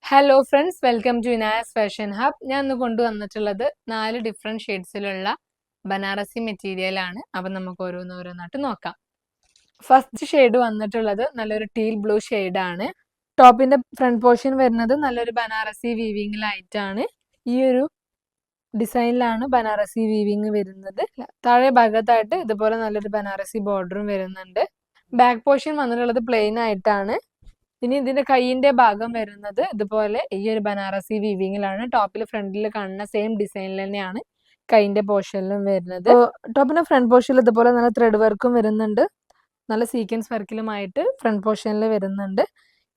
Hello friends, welcome to Inaya's fashion hub. ഞാൻ ഇന്ന് കൊണ്ടുവന്നിട്ടുള്ളത് 4 ഡിഫറെൻറ്റ് ഷെയ്ഡ്സിലുള്ള ബനാറസി മെറ്റീരിയൽ ആണ്. അപ്പം നമുക്ക് ഓരോന്നോരോന്നായിട്ട് നോക്കാം. ഫസ്റ്റ് ഷെയ്ഡ് വന്നിട്ടുള്ളത് നല്ലൊരു ടീൽ ബ്ലൂ ആണ്. ടോപ്പിന്റെ ഫ്രണ്ട് പോർഷൻ വരുന്നത് നല്ലൊരു ബനാറസി വീവിങ്ങിലായിട്ടാണ്. ഈ ഒരു ഡിസൈനിലാണ് ബനാറസി വീവിങ് വരുന്നത്. താഴെ ഭാഗത്തായിട്ട് ഇതുപോലെ നല്ലൊരു ബനാറസി ബോർഡറും വരുന്നുണ്ട്. ബാക്ക് പോർഷൻ വന്നിട്ടുള്ളത് പ്ലെയിൻ ആയിട്ടാണ്. ഇനി ഇതിന്റെ കൈയിന്റെ ഭാഗം വരുന്നത് ഇതുപോലെ ഈ ഒരു ബനാറസി വീവിങ്ങിലാണ്. ടോപ്പിൽ ഫ്രണ്ടിൽ കാണുന്ന സെയിം ഡിസൈനിൽ തന്നെയാണ് കൈയിന്റെ പോർഷനിലും വരുന്നത്. ടോപ്പിന്റെ ഫ്രണ്ട് പോർഷനിൽ ഇതുപോലെ നല്ല ത്രെഡ് വർക്കും വരുന്നുണ്ട്. നല്ല സീക്വൻസ് വർക്കിലുമായിട്ട് ഫ്രണ്ട് പോർഷനിൽ വരുന്നുണ്ട്.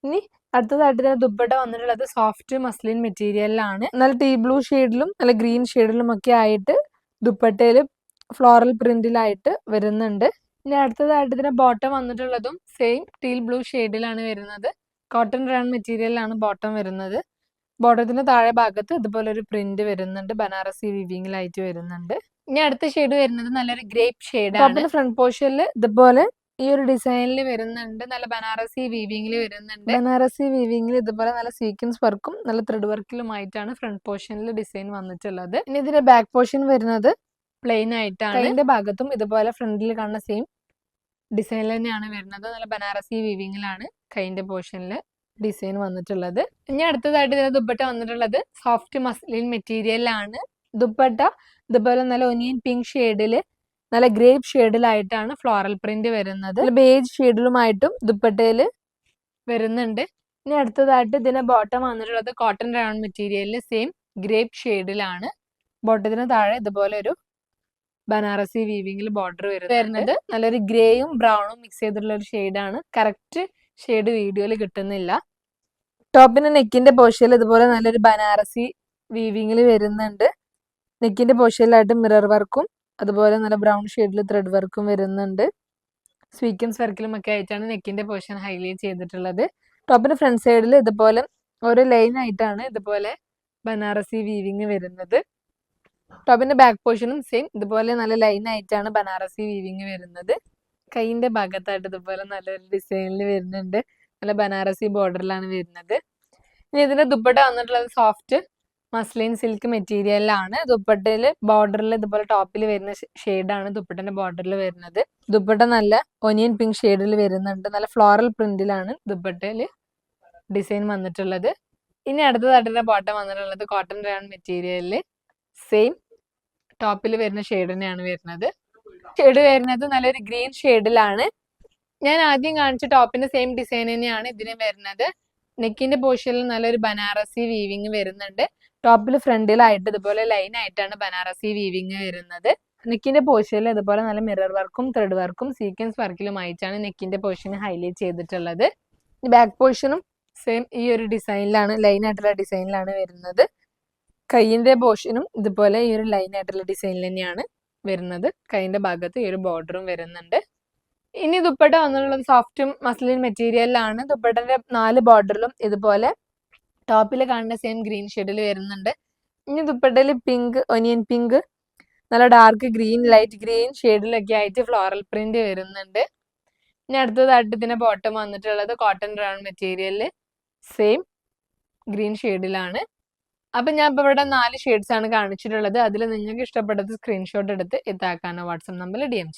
ഇനി അടുത്തതായിട്ട് ദുപ്പട്ട വന്നിട്ടുള്ളത് സോഫ്റ്റ് മസ്ലിൻ മെറ്റീരിയലിലാണ്. നല്ല ടീ ബ്ലൂ ഷെയ്ഡിലും നല്ല ഗ്രീൻ ഷെയ്ഡിലും ഒക്കെ ആയിട്ട് ദുപ്പട്ടയിൽ ഫ്ലോറൽ പ്രിന്റിലായിട്ട് വരുന്നുണ്ട്. ഇനി അടുത്തതായിട്ട് ഇതിന്റെ ബോട്ടം വന്നിട്ടുള്ളതും സെയിം ടീൽ ബ്ലൂ ഷെയ്ഡിലാണ് വരുന്നത്. കോട്ടൺ റയോൺ മെറ്റീരിയലാണ് ബോട്ടം വരുന്നത്. ബോട്ടത്തിന്റെ താഴെ ഭാഗത്ത് ഇതുപോലെ ഒരു പ്രിന്റ് വരുന്നുണ്ട്. ബനാറസി വീവിങ്ങിലായിട്ട് വരുന്നുണ്ട്. ഇനി അടുത്ത ഷെയ്ഡ് വരുന്നത് നല്ലൊരു ഗ്രേപ്പ് ഷെയ്ഡാണ്. ടോപ്പിന്റെ ഫ്രണ്ട് പോർഷനിൽ ഇതുപോലെ ഈ ഒരു ഡിസൈനിൽ വരുന്നുണ്ട്. നല്ല ബനാറസി വീവിങ്ങിൽ വരുന്നുണ്ട്. ബനാറസി വീവിങ്ങിൽ ഇതുപോലെ നല്ല സീക്വൻസ് വർക്കും നല്ല ത്രെഡ് വർക്കിലുമായിട്ടാണ് ഫ്രണ്ട് പോർഷനിൽ ഡിസൈൻ വന്നിട്ടുള്ളത്. ഇനി ഇതിന്റെ ബാക്ക് പോർഷൻ വരുന്നത് പ്ലെയിൻ ആയിട്ടാണ്. അതിന്റെ ഭാഗത്തും ഇതുപോലെ ഫ്രണ്ടിൽ കാണുന്ന സെയിം ഡിസൈനിൽ തന്നെയാണ് വരുന്നത്. നല്ല ബനാറസി വീവിങ്ങിലാണ് കൈന്റെ പോർഷനിൽ ഡിസൈൻ വന്നിട്ടുള്ളത്. ഇനി അടുത്തതായിട്ട് ഇതിന്റെ ദുപ്പട്ട വന്നിട്ടുള്ളത് സോഫ്റ്റ് മസ്ലിൻ മെറ്റീരിയലാണ്. ദുപ്പട്ട ഇതുപോലെ നല്ല ഒനിയൻ പിങ്ക് ഷെയ്ഡില് നല്ല ഗ്രേപ്പ് ഷെയ്ഡിലായിട്ടാണ് ഫ്ലോറൽ പ്രിന്റ് വരുന്നത്. ബേജ് ഷെയ്ഡിലുമായിട്ടും ദുപ്പട്ടയില് വരുന്നുണ്ട്. ഇനി അടുത്തതായിട്ട് ഇതിന്റെ ബോട്ടം വന്നിട്ടുള്ളത് കോട്ടൺ റയോൺ മെറ്റീരിയലിൽ സെയിം ഗ്രേപ്പ് ഷെയ്ഡിലാണ്. ബോട്ടത്തിന് താഴെ ഇതുപോലെ ഒരു ബനാറസി വീവിങ്ങിൽ ബോർഡർ വരുന്നത് നല്ലൊരു ഗ്രേയും ബ്രൗണും മിക്സ് ചെയ്തിട്ടുള്ള ഒരു ഷെയ്ഡാണ്. കറക്റ്റ് ഷെയ്ഡ് വീഡിയോയിൽ കിട്ടുന്നില്ല. ടോപ്പിന്റെ നെക്കിന്റെ പോർഷനിൽ ഇതുപോലെ നല്ലൊരു ബനാറസി വീവിങ്ങിൽ വരുന്നുണ്ട്. നെക്കിന്റെ പോർഷനിലായിട്ട് മിറർ വർക്കും അതുപോലെ നല്ല ബ്രൗൺ ഷെയ്ഡിൽ ത്രെഡ് വർക്കും വരുന്നുണ്ട്. സ്വീക്വൻസ് വർക്കിലും ഒക്കെ ആയിട്ടാണ് നെക്കിന്റെ പോർഷൻ ഹൈലൈറ്റ് ചെയ്തിട്ടുള്ളത്. ടോപ്പിന്റെ ഫ്രണ്ട് സൈഡിൽ ഇതുപോലെ ഒരു ലൈൻ ആയിട്ടാണ് ഇതുപോലെ ബനാറസി വീവിങ് വരുന്നത്. ടോപ്പിന്റെ ബാക്ക് പോർഷനും സെയിം ഇതുപോലെ നല്ല ലൈൻ ആയിട്ടാണ് ബനാറസി വീവിങ് വരുന്നത്. കൈയിന്റെ ഭാഗത്തായിട്ട് ഇതുപോലെ നല്ലൊരു ഡിസൈനിൽ വരുന്നുണ്ട്. നല്ല ബനാറസി ബോർഡറിലാണ് വരുന്നത്. ഇനി ഇതിന്റെ ദുപ്പട്ട വന്നിട്ടുള്ളത് സോഫ്റ്റ് മസ്ലിൻ സിൽക്ക് മെറ്റീരിയലാണ്. ദുപ്പട്ടയിൽ ബോർഡറിൽ ഇതുപോലെ ടോപ്പിൽ വരുന്ന ഷെയ്ഡാണ് ദുപ്പട്ടന്റെ ബോർഡറിൽ വരുന്നത്. ദുപ്പട്ട നല്ല ഒനിയൻ പിങ്ക് ഷെയ്ഡിൽ വരുന്നുണ്ട്. നല്ല ഫ്ലോറൽ പ്രിന്റിലാണ് ദുപ്പട്ടയിൽ ഡിസൈൻ വന്നിട്ടുള്ളത്. ഇനി അടുത്തതായിട്ട് ബോട്ടം വന്നിട്ടുള്ളത് കോട്ടൺ റയോൺ മെറ്റീരിയലിൽ സെയിം ടോപ്പിൽ വരുന്ന ഷെയ്ഡ് തന്നെയാണ് വരുന്നത്. ഷെയ്ഡ് വരുന്നത് നല്ലൊരു ഗ്രീൻ ഷെയ്ഡിലാണ്. ഞാൻ ആദ്യം കാണിച്ച ടോപ്പിന്റെ സെയിം ഡിസൈൻ തന്നെയാണ് ഇതിന് വരുന്നത്. നെക്കിന്റെ പോർഷനിൽ നല്ലൊരു ബനാറസി വീവിങ് വരുന്നുണ്ട്. ടോപ്പിൽ ഫ്രണ്ടിലായിട്ട് ഇതുപോലെ ലൈൻ ആയിട്ടാണ് ബനാറസി വീവിങ് വരുന്നത്. നെക്കിന്റെ പോർഷനിൽ ഇതുപോലെ നല്ല മിറർ വർക്കും ത്രെഡ് വർക്കും സീക്വൻസ് വർക്കിലുമായിട്ടാണ് നെക്കിന്റെ പോർഷൻ ഹൈലൈറ്റ് ചെയ്തിട്ടുള്ളത്. ബാക്ക് പോർഷനും സെയിം ഈ ഒരു ഡിസൈനിലാണ്, ലൈൻ ആയിട്ടുള്ള ഡിസൈനിലാണ് വരുന്നത്. കൈയിന്റെ പോർഷനും ഇതുപോലെ ഈ ഒരു ലൈൻ ആയിട്ടുള്ള ഡിസൈനിൽ തന്നെയാണ് വരുന്നത്. കൈയിന്റെ ഭാഗത്ത് ഈ ഒരു ബോർഡറും വരുന്നുണ്ട്. ഇനി ദുപ്പട്ട വന്നിട്ടുള്ളത് സോഫ്റ്റ് മസ്ലിൻ മെറ്റീരിയലിലാണ്. ദുപ്പട്ടന്റെ 4 ബോർഡറിലും ഇതുപോലെ ടോപ്പിൽ കാണുന്ന സെയിം ഗ്രീൻ ഷെയ്ഡിൽ വരുന്നുണ്ട്. ഇനി ദുപ്പട്ടയിൽ പിങ്ക്, ഒനിയൻ പിങ്ക്, നല്ല ഡാർക്ക് ഗ്രീൻ, ലൈറ്റ് ഗ്രീൻ ഷെയ്ഡിലൊക്കെ ആയിട്ട് ഫ്ലോറൽ പ്രിന്റ് വരുന്നുണ്ട്. ഇനി അടുത്തതായിട്ട് ഇതിന്റെ ബോട്ടം വന്നിട്ടുള്ളത് കോട്ടൺ റയോൺ മെറ്റീരിയലിൽ സെയിം ഗ്രീൻ ഷെയ്ഡിലാണ്. അപ്പൊ ഞാൻ ഇപ്പൊ ഇവിടെ 4 ഷെയ്ഡ്സ് ആണ് കാണിച്ചിട്ടുള്ളത്. അതിൽ നിങ്ങൾക്ക് ഇഷ്ടപ്പെട്ടത് സ്ക്രീൻഷോട്ട് എടുത്ത് എത്താക്കാനോ വാട്സ്ആപ്പ് നമ്പറിൽ DM ചെയ്യും.